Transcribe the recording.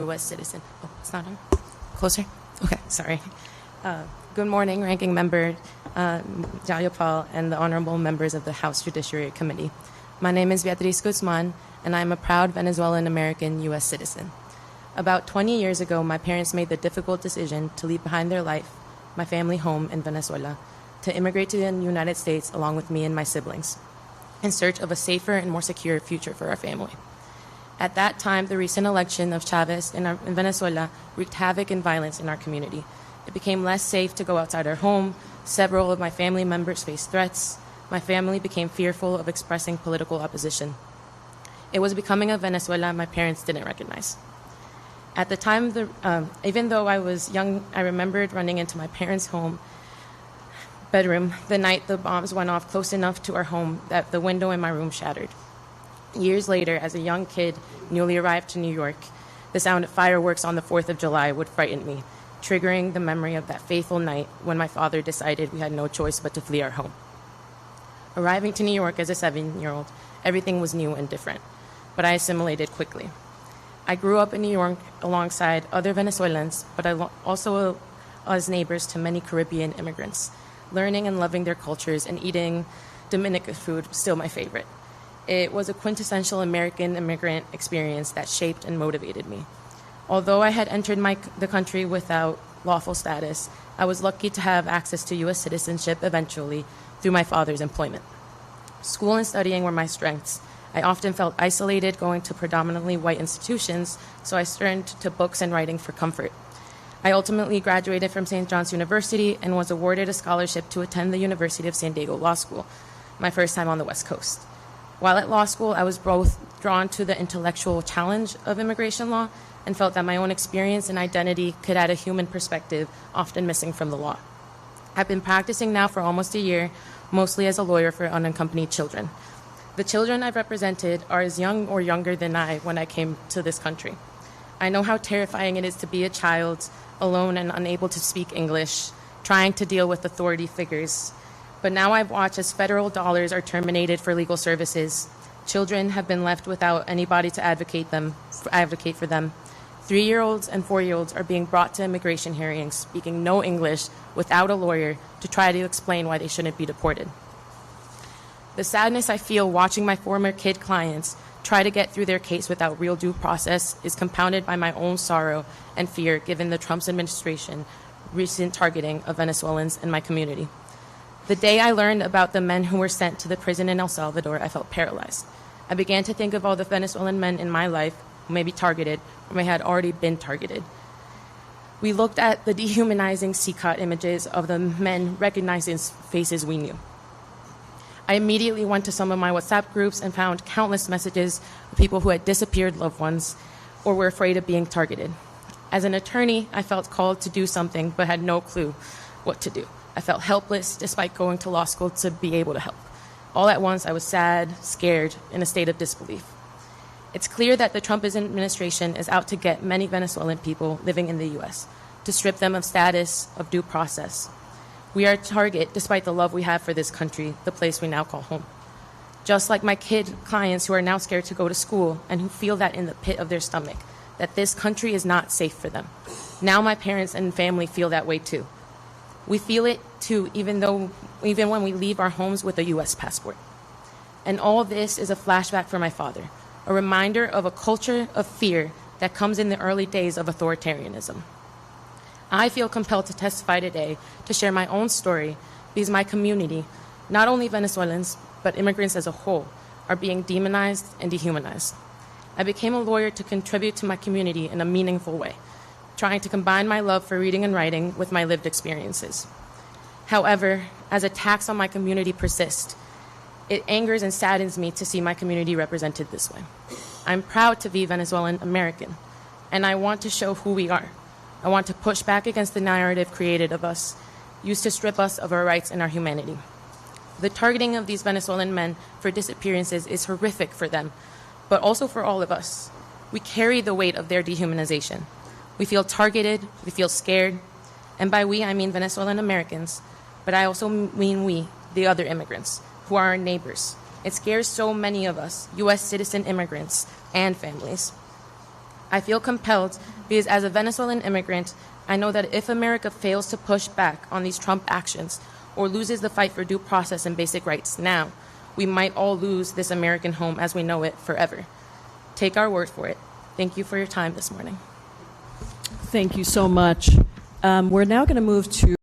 U.S. citizen. Oh, it's not on? Closer? Okay, sorry. Good morning, Ranking Member Jayapal and the honorable members of the House Judiciary Committee. My name is Beatriz Guzman, and I am a proud Venezuelan-American U.S. citizen. About 20 years ago, my parents made the difficult decision to leave behind their life, my family home in Venezuela, to immigrate to the United States along with me and my siblings, in search of a safer and more secure future for our family. At that time, the recent election of Chavez in Venezuela wreaked havoc and violence in our community. It became less safe to go outside our home. Several of my family members faced threats. My family became fearful of expressing political opposition. It was becoming a Venezuela my parents didn't recognize. At the time, even though I was young, I remembered running into my parents' bedroom the night the bombs went off close enough to our home that the window in my room shattered. Years later, as a young kid newly arrived to New York, the sound of fireworks on the 4th of July would frighten me, triggering the memory of that fateful night when my father decided we had no choice but to flee our home. Arriving to New York as a 7-year-old, everything was new and different, but I assimilated quickly. I grew up in New York alongside other Venezuelans, but also as neighbors to many Caribbean immigrants. Learning and loving their cultures and eating Dominican food was still my favorite. It was a quintessential American immigrant experience that shaped and motivated me. Although I had entered the country without lawful status, I was lucky to have access to U.S. citizenship eventually through my father's employment. School and studying were my strengths. I often felt isolated going to predominantly white institutions, so I turned to books and writing for comfort. I ultimately graduated from St. John's University and was awarded a scholarship to attend the University of San Diego Law School, my first time on the West Coast. While at law school, I was both drawn to the intellectual challenge of immigration law and felt that my own experience and identity could add a human perspective often missing from the law. I've been practicing now for almost a year, mostly as a lawyer for unaccompanied children. The children I've represented are as young or younger than I when I came to this country. I know how terrifying it is to be a child, alone and unable to speak English, trying to deal with authority figures. But now I watch as federal dollars are terminated for legal services. Children have been left without anybody to advocate for them. 3-year-olds and 4-year-olds are being brought to immigration hearings, speaking no English, without a lawyer, to try to explain why they shouldn't be deported. The sadness I feel watching my former kid clients try to get through their case without real due process is compounded by my own sorrow and fear given the Trump administration's recent targeting of Venezuelans in my community. The day I learned about the men who were sent to the prison in El Salvador, I felt paralyzed. I began to think of all the Venezuelan men in my life who may be targeted or may had already been targeted. We looked at the dehumanizing CCOT images of the men recognizing faces we knew. I immediately went to some of my WhatsApp groups and found countless messages of people who had disappeared loved ones or were afraid of being targeted. As an attorney, I felt called to do something but had no clue what to do. I felt helpless despite going to law school to be able to help. All at once, I was sad, scared, in a state of disbelief. It's clear that the Trump administration is out to get many Venezuelan people living in the U.S., to strip them of status, of due process. We are a target despite the love we have for this country, the place we now call home. Just like my kid clients who are now scared to go to school and who feel that in the pit of their stomach, that this country is not safe for them. Now my parents and family feel that way too. We feel it too, even when we leave our homes with a U.S. passport. And all this is a flashback for my father, a reminder of a culture of fear that comes in the early days of authoritarianism. I feel compelled to testify today to share my own story because my community, not only Venezuelans, but immigrants as a whole, are being demonized and dehumanized. I became a lawyer to contribute to my community in a meaningful way, trying to combine my love for reading and writing with my lived experiences. However, as attacks on my community persist, it angers and saddens me to see my community represented this way. I'm proud to be Venezuelan-American, and I want to show who we are. I want to push back against the narrative created of us, used to strip us of our rights and our humanity. The targeting of these Venezuelan men for disappearances is horrific for them, but also for all of us. We carry the weight of their dehumanization. We feel targeted, we feel scared, and by we I mean Venezuelan Americans, but I also mean we, the other immigrants, who are our neighbors. It scares so many of us, U.S. citizen immigrants and families. I feel compelled because as a Venezuelan immigrant, I know that if America fails to push back on these Trump actions or loses the fight for due process and basic rights now, we might all lose this American home as we know it forever. Take our word for it. Thank you for your time this morning. Thank you so much. We're now going to move to